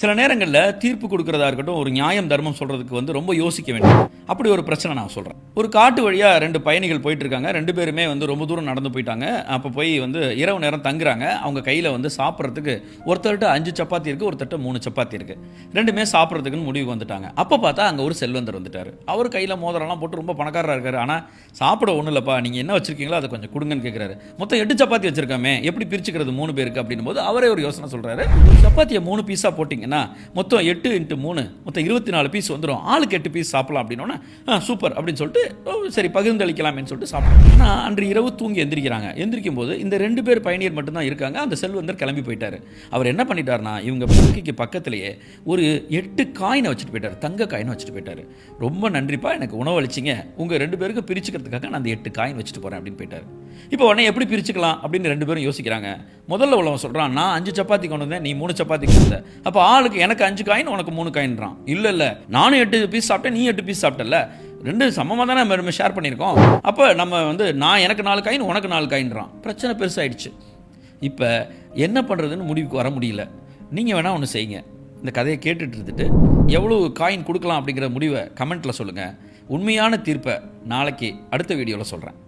சில நேரங்களில் தீர்ப்பு கொடுக்கறதா இருக்கட்டும், ஒரு நியாயம் தர்மம் சொல்கிறதுக்கு ரொம்ப யோசிக்க வேண்டியது. அப்படி ஒரு பிரச்சனை நான் சொல்கிறேன். ஒரு காட்டு வழியாக 2 பயணிகள் போயிட்டு இருக்காங்க. 2 பேருமே ரொம்ப தூரம் நடந்து போயிட்டாங்க. அப்போ போய் இரவு நேரம் தங்குறாங்க. அவங்க கையில் சாப்பிட்றதுக்கு ஒருத்தர்கிட்ட 5 சப்பாத்தி இருக்குது, ஒருத்தர்கிட்ட 3 சப்பாத்தி இருக்குது. 2மே சாப்பிட்றதுக்குன்னு முடிவுக்கு வந்துட்டாங்க. அப்போ பார்த்தா அங்கே ஒரு செல்வந்தர் வந்துட்டார். அவர் கையில் மோதிரம்லாம் போட்டு ரொம்ப பணக்காரராக இருக்காரு. ஆனால் சாப்பிட ஒன்றும் இல்லைப்பா, நீங்கள் என்ன வச்சுருக்கீங்களோ அதை கொஞ்சம் கொடுங்கன்னு கேட்குறாரு. மொத்தம் 8 சப்பாத்தி வச்சுருக்காமே, எப்படி பிரிச்சுக்கிறது 3 பேருக்கு அப்படின்னும் போது அவரே ஒரு யோசனை சொல்கிறாரு. சப்பாத்தியை 3 பீஸாக போட்டிங்கன்னா மொத்தம் 8 × 3 மொத்தம் 24 பீஸ் வந்துடும். ஆளுக்கு 8 பீஸ் சாப்பிடலாம் அப்படின்னோன்னா சூப்பர் அப்படின்னு சொல்லிட்டு சரி பகிர்ந்தளிக்கலாமேன்னு சொல்லிட்டு சாப்பிடுறாங்க. ஆனால் அன்று இரவு தூங்கி எந்திரிக்கிறாங்க. எந்திரிக்கும் போது இந்த 2 பேர் பயணியர் மட்டும்தான் இருக்காங்க. அந்த செல்வந்தர் கிளம்பி போயிட்டாரு. அவர் என்ன பண்ணிட்டாருன்னா, இவங்க படுக்கைக்கு பக்கத்திலேயே ஒரு 8 காயினை வச்சுட்டு போயிட்டார். தங்க காயினை வச்சுட்டு போயிட்டாரு. ரொம்ப நன்றிப்பா, எனக்கு உணவு அளிச்சிங்க, உங்கள் 2 பேருக்கு பிரிச்சுக்கிறதுக்காக நான் அந்த 8 காயின் வச்சுட்டு போகிறேன் அப்படின்னு போயிட்டார். இப்போ உடனே எப்படி பிரிச்சுக்கலாம் அப்படின்னு 2 பேரும் யோசிக்கிறாங்க. முதல்ல உள்ளவன் சொல்கிறான், நான் 5 சப்பாத்தி கொண்டு வந்தேன், நீ 3 சப்பாத்தி கொண்டு வந்த, அப்போ ஆளுக்கு எனக்கு 5 காயின் உனக்கு 3 காயின்றான். இல்லை நானும் 8 பீஸ் சாப்பிட்டேன், நீ 8 பீஸ் சாப்பிட்டல, 2 சமமாக தானே நம்ம ஷேர் பண்ணியிருக்கோம். அப்போ நம்ம நான் எனக்கு 4 காயின் உனக்கு 4 காயின்றான். பிரச்சனை பெருசாகிடுச்சு. இப்போ என்ன பண்ணுறதுன்னு முடிவுக்கு வர முடியல. நீங்கள் வேணால் ஒன்று செய்யுங்க. இந்த கதையை கேட்டுட்டு இருந்துட்டு எவ்வளோ காயின் கொடுக்கலாம் அப்படிங்கிற முடிவை கமெண்ட்டில் சொல்லுங்கள். உண்மையான தீர்ப்பை நாளைக்கு அடுத்த வீடியோவில் சொல்கிறேன்.